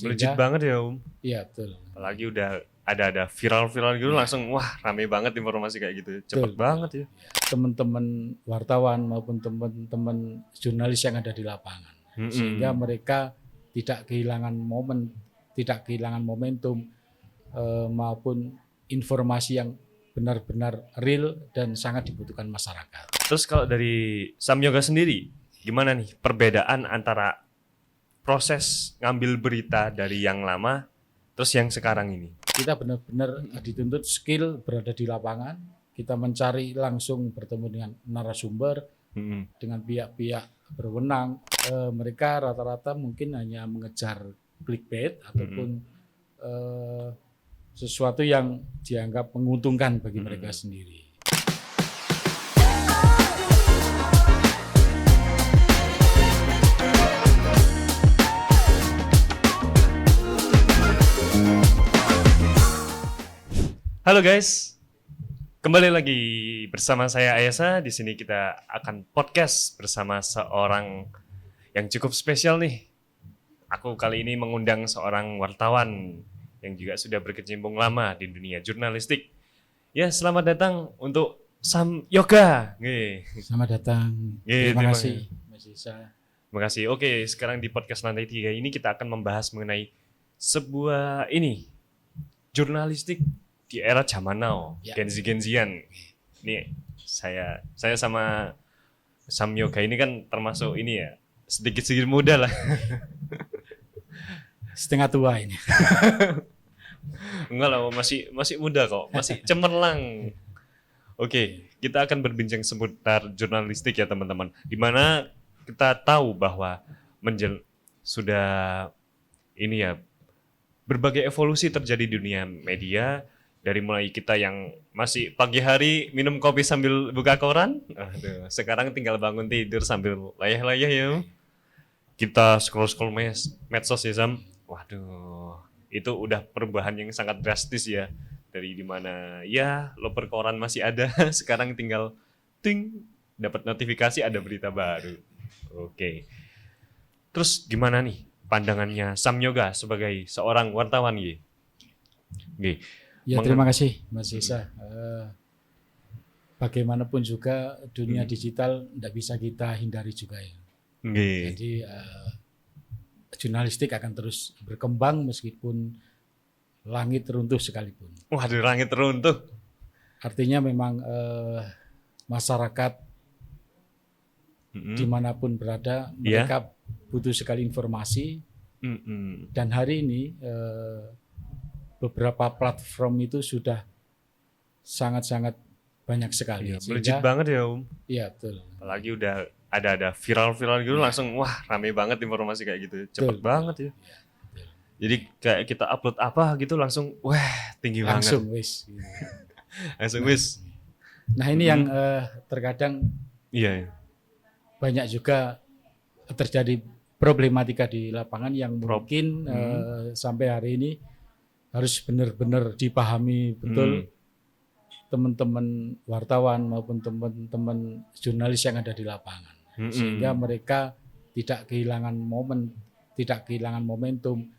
Melejit banget ya Om. Iya betul. Apalagi udah ada viral-viral gitu langsung wah rame banget informasi kayak gitu. Cepet banget ya. Teman-teman wartawan maupun teman-teman jurnalis yang ada di lapangan. Sehingga mereka tidak kehilangan momentum maupun informasi yang benar-benar real dan sangat dibutuhkan masyarakat. Terus kalau dari Sam Yoga sendiri, gimana nih perbedaan antara proses ngambil berita dari yang lama terus yang sekarang ini? Kita benar-benar dituntut skill berada di lapangan, kita mencari langsung bertemu dengan narasumber, dengan pihak-pihak berwenang. Mereka rata-rata mungkin hanya mengejar clickbait ataupun sesuatu yang dianggap menguntungkan bagi mereka sendiri. Halo guys, kembali lagi bersama saya Ayasa. Di sini kita akan podcast bersama seorang yang cukup spesial nih. Aku kali ini mengundang seorang wartawan yang juga sudah berkecimpung lama di dunia jurnalistik. Ya, selamat datang untuk Sam Yoga. Selamat datang. Terima kasih, Mas Isa. Terima kasih. Oke, sekarang di podcast Lantai 3 ini kita akan membahas mengenai sebuah jurnalistik di era zaman now, Gen-Z-Gen-Zian. Nih, saya sama Sam Yoga ini kan termasuk ini ya, sedikit-sedikit muda lah. Setengah tua ini. Enggak lah, masih muda kok, masih cemerlang. Oke, kita akan berbincang seputar jurnalistik ya teman-teman. Dimana kita tahu bahwa sudah ini ya, berbagai evolusi terjadi di dunia media. Dari mulai kita yang masih pagi hari minum kopi sambil buka koran, sekarang tinggal bangun tidur sambil layah-layah ya. Kita scroll medsos ya Sam. Waduh, itu udah perubahan yang sangat drastis ya. Dari dimana ya loper koran masih ada, sekarang tinggal ting dapat notifikasi ada berita baru. Oke. Terus gimana nih pandangannya Sam Yoga sebagai seorang wartawan gitu? Ya terima kasih Mas Isa. Bagaimanapun juga dunia digital tidak bisa kita hindari juga ya. Jadi jurnalistik akan terus berkembang meskipun langit runtuh sekalipun. Waduh, langit runtuh. Artinya memang masyarakat dimanapun berada mereka butuh sekali informasi. Dan hari ini beberapa platform itu sudah sangat-sangat banyak sekali. Melejit banget ya Om. Iya betul. Apalagi udah ada viral-viral gitu langsung wah rame banget informasi kayak gitu. Cepet banget ya. Jadi kayak kita upload apa gitu langsung wah tinggi langsung banget. Langsung wis. Nah ini yang terkadang banyak juga terjadi problematika di lapangan yang mungkin sampai hari ini harus benar-benar dipahami betul teman-teman wartawan maupun teman-teman jurnalis yang ada di lapangan. Sehingga mereka tidak kehilangan momentum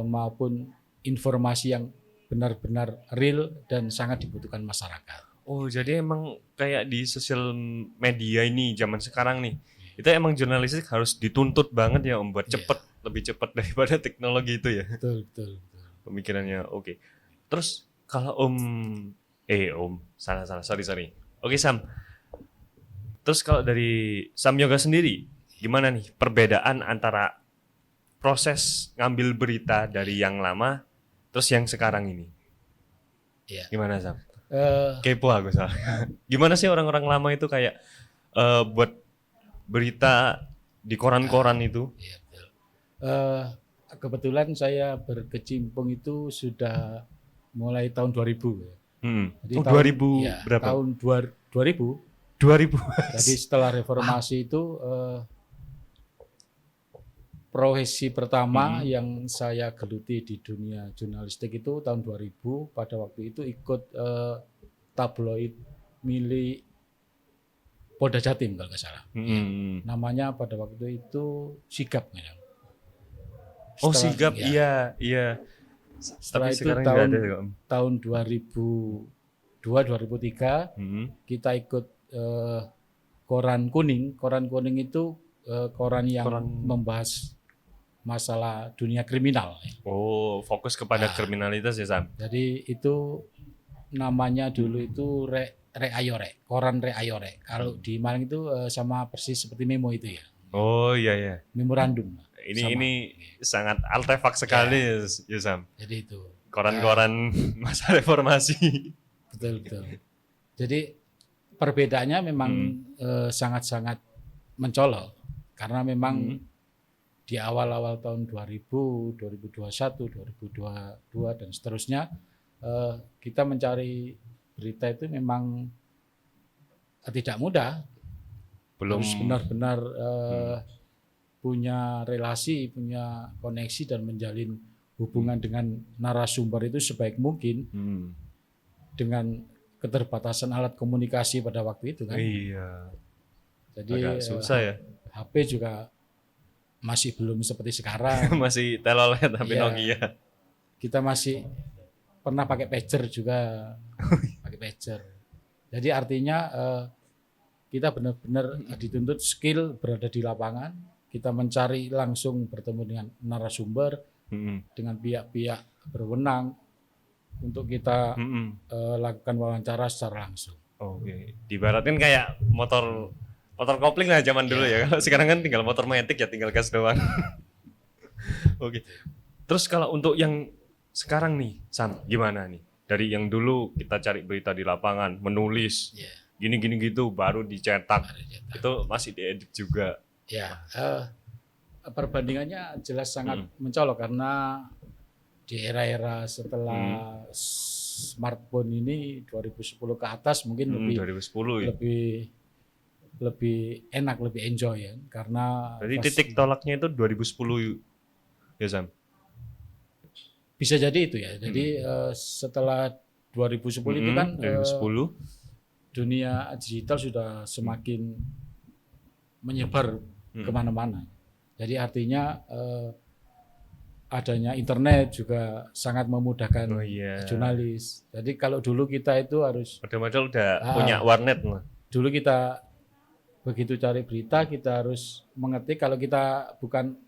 maupun informasi yang benar-benar real dan sangat dibutuhkan masyarakat. Oh, jadi emang kayak di sosial media ini zaman sekarang nih, itu emang jurnalistik harus dituntut banget ya Om buat cepet, lebih cepat daripada teknologi itu ya. Betul. Pemikirannya oke. Terus kalau sorry. Oke Sam. Terus kalau dari Sam Yoga sendiri, gimana nih perbedaan antara proses ngambil berita dari yang lama terus yang sekarang ini? Gimana Sam? Kepo aku soalnya. Gimana sih orang-orang lama itu kayak buat berita di koran-koran itu? Iya, betul. Kebetulan saya berkecimpung itu sudah mulai tahun 2000. Jadi berapa? Tahun 2000. 2000. Jadi setelah reformasi itu profesi pertama yang saya geluti di dunia jurnalistik itu tahun 2000. Pada waktu itu ikut tabloid milik Polda Jatim kalau nggak salah. Namanya pada waktu itu Sigap. Oh, Setelah- sigap, ya. iya, iya. Setelah Tapi itu sekarang nggak ada kok. tahun 2002-2003 kita ikut Koran Kuning. Koran Kuning itu koran yang membahas masalah dunia kriminal. Oh, fokus kepada kriminalitas ya, Sam? Jadi itu namanya dulu itu Re Ayore, Koran Re Ayore. Kalau di Malang itu sama persis seperti Memo itu ya. Oh iya ya. Memorandum. Ini sangat artefak sekali ya, Sam. Jadi itu. Koran-koran masa reformasi. Betul. Jadi perbedaannya memang sangat-sangat mencolok karena memang di awal-awal tahun 2000, 2021, 2022 dan seterusnya kita mencari berita itu memang tidak mudah. Belum Harus benar-benar punya relasi, punya koneksi dan menjalin hubungan dengan narasumber itu sebaik mungkin dengan keterbatasan alat komunikasi pada waktu itu kan. Iya. Jadi agak susah ya. HP juga masih belum seperti sekarang. Masih telolet tapi Iya. Nokia. Kita masih pernah pakai pager juga, pakai pager. Jadi artinya kita benar-benar dituntut skill berada di lapangan. Kita mencari langsung bertemu dengan narasumber, dengan pihak-pihak berwenang untuk kita lakukan wawancara secara langsung. Oke. Dibaratin kayak motor kopling lah zaman dulu ya. Kalau sekarang kan tinggal motor matic ya, tinggal gas doang. Oke. Terus kalau untuk yang sekarang nih, Sam, gimana nih? Dari yang dulu kita cari berita di lapangan, menulis, gini-gini gitu, baru dicetak. Itu masih diedit juga. Ya, perbandingannya jelas sangat mencolok karena di era-era setelah smartphone ini 2010 ke atas mungkin 2010 ya. lebih enak, lebih enjoy ya karena Jadi titik tolaknya itu 2010 ya, Sam. Bisa jadi itu ya. Jadi setelah 2010 itu kan 2010 dunia digital sudah semakin menyebar kemana-mana. Jadi artinya adanya internet juga sangat memudahkan jurnalis. Jadi kalau dulu kita itu harus padahal udah punya warnet lah. Dulu kita begitu cari berita kita harus mengetik, kalau kita bukan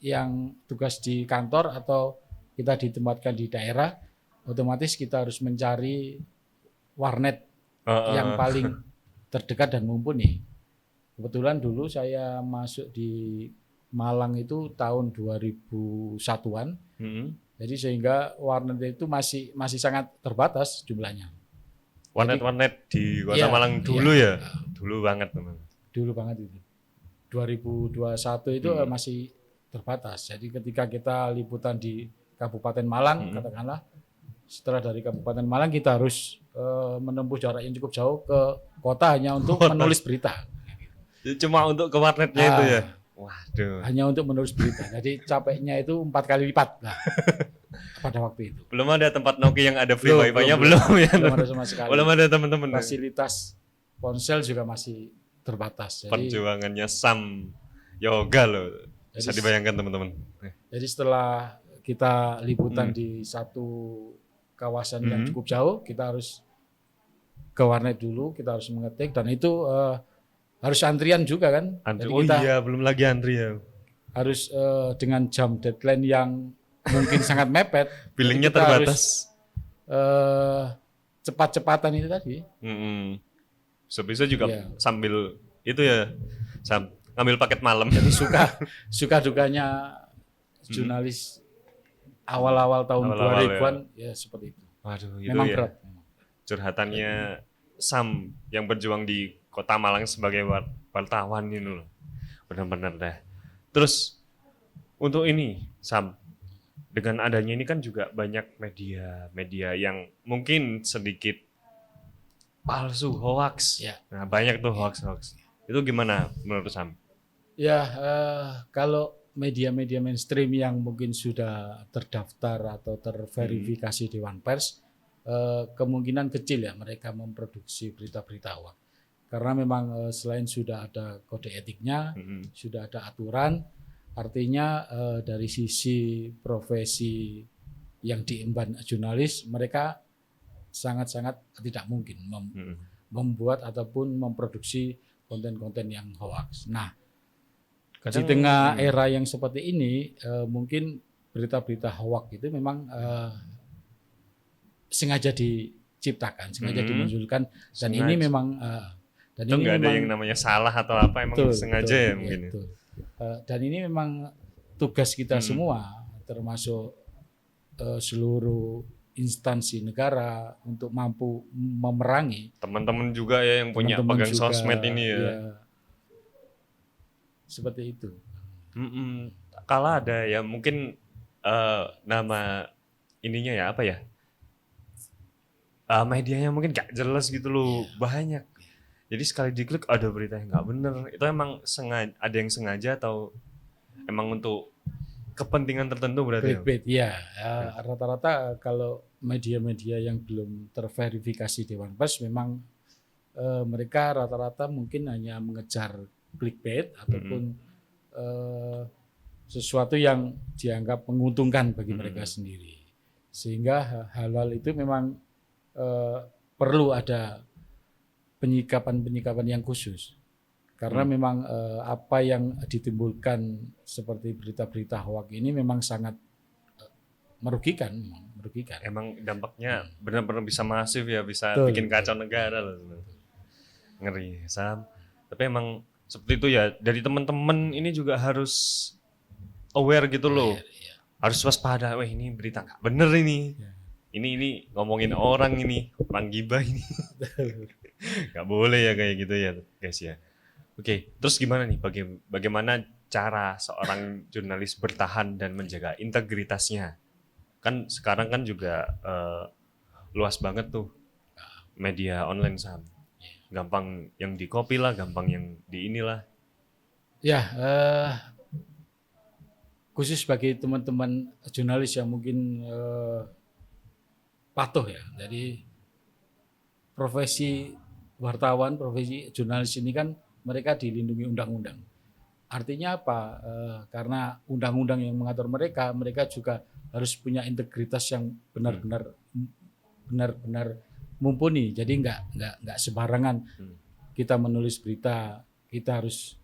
yang tugas di kantor atau kita ditempatkan di daerah, otomatis kita harus mencari warnet yang paling terdekat dan mumpuni. Kebetulan dulu saya masuk di Malang itu tahun 2001-an. Jadi sehingga warnet itu masih sangat terbatas jumlahnya. Warnet di Kota Malang dulu ya. Dulu banget, teman. Dulu banget itu. 2021 itu masih terbatas. Jadi ketika kita liputan di Kabupaten Malang, katakanlah setelah dari Kabupaten Malang kita harus menempuh jarak yang cukup jauh ke kota hanya untuk menulis berita. Cuma untuk ke warnetnya itu ya? Waduh. Hanya untuk menulis berita. Jadi capeknya itu 4 kali lipat lah pada waktu itu. Belum ada tempat Nokia yang ada free wifi-nya belum ya? Belum ada sama sekali. Belum ada teman-teman. Fasilitas ponsel juga masih terbatas. Jadi, perjuangannya Sam Yoga loh. Bisa dibayangkan teman-teman. Jadi setelah kita liputan di satu kawasan yang cukup jauh, kita harus ke warnet dulu, kita harus mengetik dan itu harus antrian juga kan. Antri, jadi kita belum lagi antri ya. Harus dengan jam deadline yang mungkin sangat mepet. Billingnya terbatas. Cepat-cepatan itu tadi. Sebisa juga sambil itu ya, ngambil paket malam. Jadi suka dukanya jurnalis awal-awal tahun 2000-an ya seperti itu. Waduh, itu memang ya. Berat. Curhatannya Sam yang berjuang di Kota Malang sebagai wartawan ini loh. Benar-benar dah. Terus untuk ini Sam, dengan adanya ini kan juga banyak media yang mungkin sedikit palsu, hoax. Ya. Nah, banyak tuh hoax. Itu gimana menurut Sam? Ya, kalau media-media mainstream yang mungkin sudah terdaftar atau terverifikasi Dewan Pers, kemungkinan kecil ya mereka memproduksi berita-berita hoax. Karena memang selain sudah ada kode etiknya, sudah ada aturan, Artinya dari sisi profesi yang diemban jurnalis, mereka sangat-sangat tidak mungkin membuat ataupun memproduksi konten-konten yang hoax. Nah, di tengah era yang seperti ini, mungkin berita-berita hoax itu memang sengaja diciptakan, sengaja dimunculkan, dan ini memang dan itu ini nggak ada memang yang namanya salah atau apa, emang sengaja ya mungkin. Betul. Dan ini memang tugas kita semua, termasuk seluruh instansi negara untuk mampu memerangi. Teman-teman juga ya yang punya pegang sosmed ini ya. Seperti itu. Kalau ada ya mungkin nama ininya ya apa ya? Medianya mungkin gak jelas gitu loh, banyak. Jadi sekali diklik ada berita yang nggak bener. Itu emang sengaja, ada yang sengaja atau emang untuk kepentingan tertentu berarti? Ya, rata-rata kalau media-media yang belum terverifikasi Dewan Pers memang mereka rata-rata mungkin hanya mengejar clickbait ataupun sesuatu yang dianggap menguntungkan bagi mereka sendiri. Sehingga hal-hal itu memang perlu ada penyikapan yang khusus, karena memang apa yang ditimbulkan seperti berita-berita hoax ini memang sangat merugikan. Emang dampaknya benar-benar bisa masif ya, bisa bikin kacau negara loh. Ngeri Sam. Tapi emang seperti itu ya, dari teman-teman ini juga harus aware gitu loh, harus waspada. Wah ini berita nggak bener ini. Ini ngomongin orang ini, orang gibah ini. Gak boleh ya kayak gitu ya guys ya. Oke, terus gimana nih bagaimana cara seorang jurnalis bertahan dan menjaga integritasnya? Kan sekarang kan juga luas banget tuh media online Sam. Gampang yang di copy lah, gampang yang di inilah. Ya, khusus bagi teman-teman jurnalis yang mungkin patuh ya. Jadi profesi wartawan, profesi jurnalis ini kan mereka dilindungi undang-undang. Artinya apa? Karena undang-undang yang mengatur mereka juga harus punya integritas yang benar-benar mumpuni. Jadi nggak sembarangan kita menulis berita, kita harus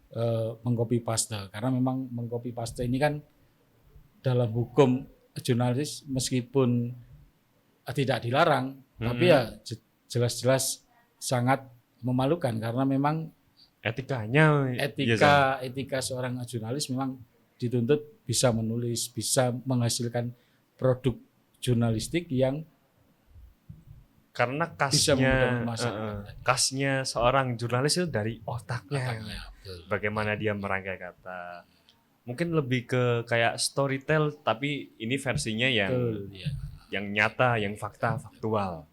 mengcopy paste. Karena memang mengcopy paste ini kan dalam hukum jurnalis meskipun tidak dilarang, tapi ya jelas-jelas sangat memalukan karena memang etika seorang jurnalis memang dituntut bisa menulis, bisa menghasilkan produk jurnalistik yang karena kasnya seorang jurnalis itu dari otaknya. Bagaimana dia merangkai kata. Mungkin lebih ke kayak storytell, tapi ini versinya yang nyata, yang faktual.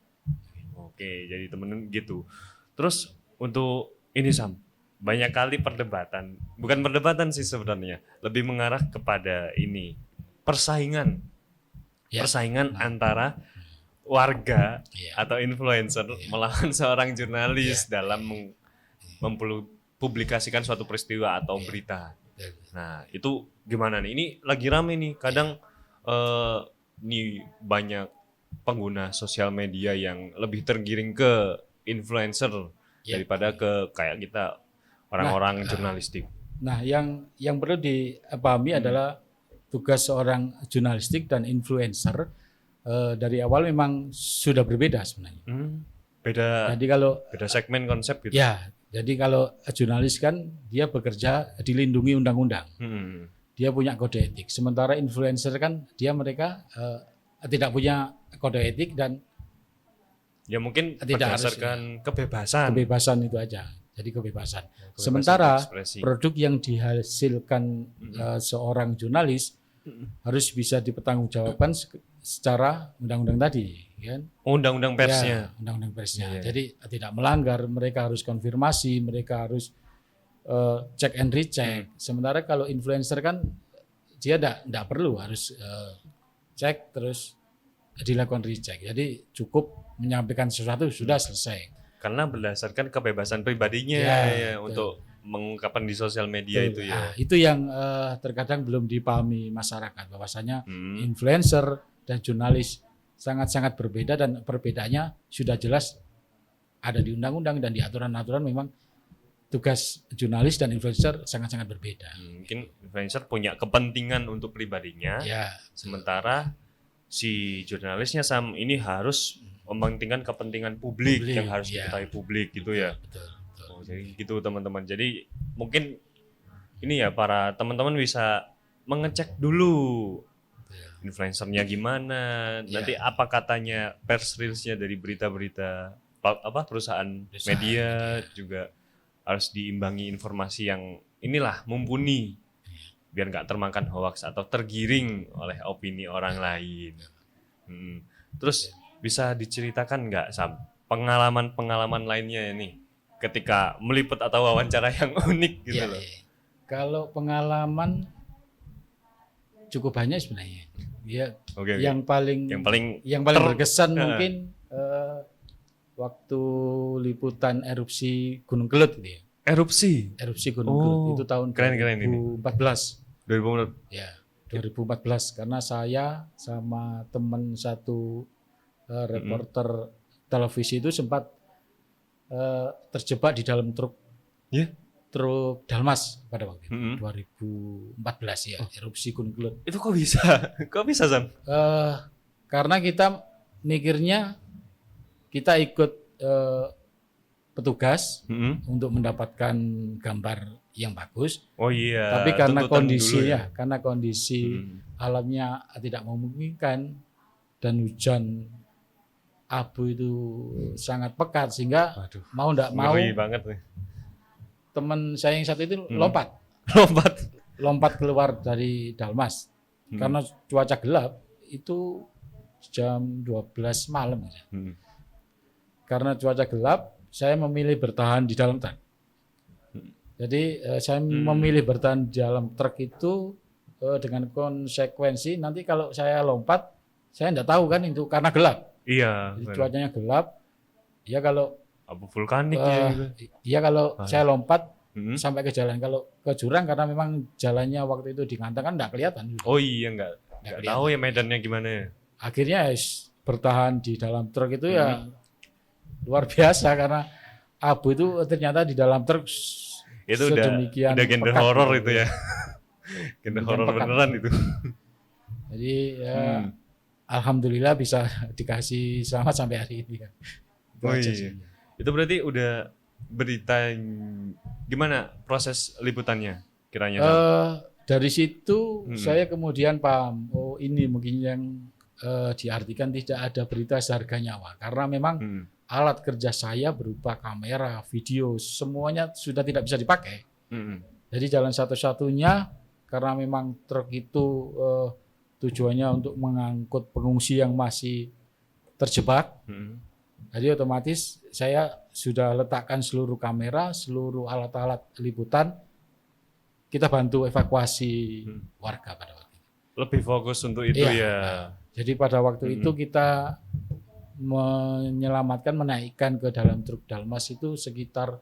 Oke, jadi temen gitu. Terus untuk ini Sam, banyak kali perdebatan, bukan perdebatan sih sebenarnya, lebih mengarah kepada ini persaingan antara warga atau influencer melawan seorang jurnalis dalam mempublikasikan suatu peristiwa atau berita. Nah itu gimana nih? Ini lagi rame nih, kadang nih banyak pengguna sosial media yang lebih tergiring ke influencer daripada ke kayak kita orang-orang jurnalistik. Nah, yang perlu dipahami adalah tugas seorang jurnalistik dan influencer dari awal memang sudah berbeda sebenarnya. Jadi kalau beda segmen konsep gitu. Ya, jadi kalau jurnalis kan dia bekerja dilindungi undang-undang. Dia punya kode etik. Sementara influencer kan mereka tidak punya kode etik dan ya mungkin berdasarkan kebebasan itu aja. Jadi kebebasan. Sementara produk yang dihasilkan seorang jurnalis harus bisa dipertanggungjawabkan secara undang-undang tadi, kan? Undang-undang persnya. Ya, undang-undang persnya. Jadi tidak melanggar, mereka harus konfirmasi, mereka harus check and recheck. Sementara kalau influencer kan dia tidak perlu harus cek terus dilakukan recheck. Jadi cukup menyampaikan sesuatu sudah selesai. Karena berdasarkan kebebasan pribadinya untuk mengungkapkan di sosial media Betul. itu ya. Nah, itu yang terkadang belum dipahami masyarakat, bahwasanya influencer dan jurnalis sangat-sangat berbeda, dan perbedaannya sudah jelas ada di undang-undang dan di aturan-aturan. Memang tugas jurnalis dan influencer sangat-sangat berbeda. Mungkin influencer punya kepentingan untuk pribadinya, Ya, sementara si jurnalisnya Sam ini harus mementingkan kepentingan publik yang harus ya. diketahui publik gitu ya. Betul. Oh, jadi gitu teman-teman. Jadi mungkin ini ya para teman-teman bisa mengecek dulu influencernya gimana, nanti apa katanya pers release-nya dari berita-berita perusahaan media juga harus diimbangi informasi yang inilah mumpuni biar nggak termakan hoax atau tergiring oleh opini orang lain. Terus bisa diceritakan nggak Sam pengalaman-pengalaman lainnya ini ketika meliput atau wawancara yang unik gitu loh? Kalau pengalaman cukup banyak sebenarnya. Ya, yang paling berkesan mungkin waktu liputan erupsi Gunung Kelut gitu ya. Erupsi Gunung Kelut itu tahun keren 2014. 2014. Ya, 2014 karena saya sama teman satu reporter televisi itu sempat terjebak di dalam truk. Truk Dalmas pada waktu itu 2014 ya, erupsi Gunung Kelut. Itu kok bisa? Kok bisa Sam? Karena kita mikirnya kita ikut petugas untuk mendapatkan gambar yang bagus. Oh iya. Tapi karena kondisi karena kondisi alamnya tidak memungkinkan dan hujan abu itu sangat pekat sehingga mau tidak mau. Ngeri banget nih. Teman saya yang satu itu lompat keluar dari Dalmas karena cuaca gelap itu jam 12 malam. Karena cuaca gelap, saya memilih bertahan di dalam truk. Jadi saya memilih bertahan di dalam truk itu dengan konsekuensi nanti kalau saya lompat, saya tidak tahu kan itu karena gelap. Iya. Jadi cuacanya gelap. Ya kalau abu vulkanik iya kalau saya lompat sampai ke jalan, kalau ke jurang karena memang jalannya waktu itu di Ngantang kan enggak kelihatan. Oh iya enggak tahu ya medannya gimana. Akhirnya bertahan di dalam truk itu ya luar biasa karena abu itu ternyata di dalam truk itu udah genre horor itu ya. Genre horor beneran itu. Jadi ya alhamdulillah bisa dikasih selamat sampai hari ini. Itu berarti udah berita gimana proses liputannya kiranya? Dari situ saya kemudian paham, oh ini mungkin yang diartikan tidak ada berita seharga nyawa karena memang alat kerja saya berupa kamera, video, semuanya sudah tidak bisa dipakai. Jadi jalan satu-satunya karena memang truk itu tujuannya untuk mengangkut pengungsi yang masih terjebak. Jadi otomatis saya sudah letakkan seluruh kamera, seluruh alat-alat liputan, kita bantu evakuasi warga pada waktu itu. Lebih fokus untuk itu ya. Jadi pada waktu itu kita menaikkan ke dalam truk Dalmas itu sekitar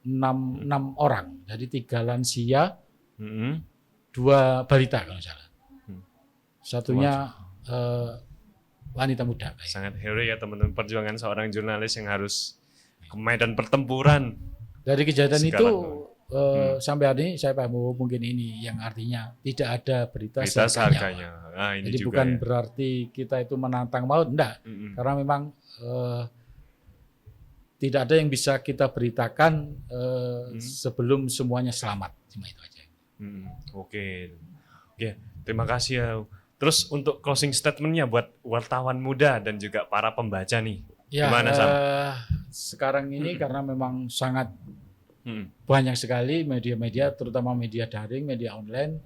6 orang. Jadi 3 lansia, 2 balita kalau salah. Satunya wanita muda. Sangat heroik ya teman-teman, perjuangan seorang jurnalis yang harus ke medan pertempuran. Dari kejadian itu sampai hari ini saya paham mungkin ini yang artinya tidak ada berita seharganya. Nah, ini jadi juga bukan berarti kita itu menantang maut, enggak. Karena memang tidak ada yang bisa kita beritakan sebelum semuanya selamat. Cuma itu aja. Oke, terima kasih ya. Terus untuk closing statement-nya buat wartawan muda dan juga para pembaca nih, gimana Sam? Sekarang ini karena memang sangat banyak sekali media-media, terutama media daring, media online,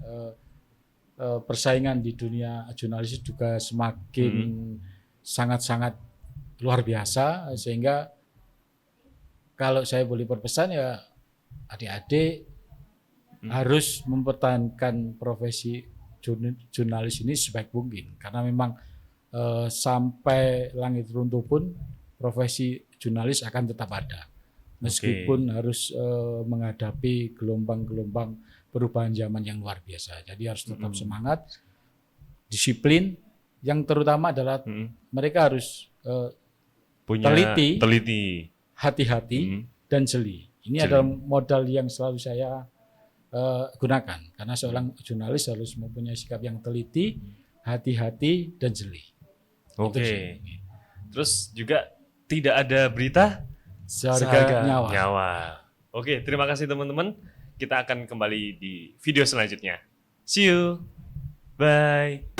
persaingan di dunia jurnalis juga semakin sangat-sangat luar biasa, sehingga kalau saya boleh berpesan ya adik-adik harus mempertahankan profesi jurnalis ini sebaik mungkin karena memang sampai langit runtuh pun profesi jurnalis akan tetap ada. meskipun harus menghadapi gelombang-gelombang perubahan zaman yang luar biasa. Jadi harus tetap semangat, disiplin. Yang terutama adalah mereka harus Punya teliti, hati-hati, dan jeli. Ini adalah modal yang selalu saya gunakan. Karena seorang jurnalis harus mempunyai sikap yang teliti, hati-hati, dan jeli. Oke. Terus juga tidak ada berita Seharga nyawa. Oke, terima kasih teman-teman. Kita akan kembali di video selanjutnya. See you. Bye.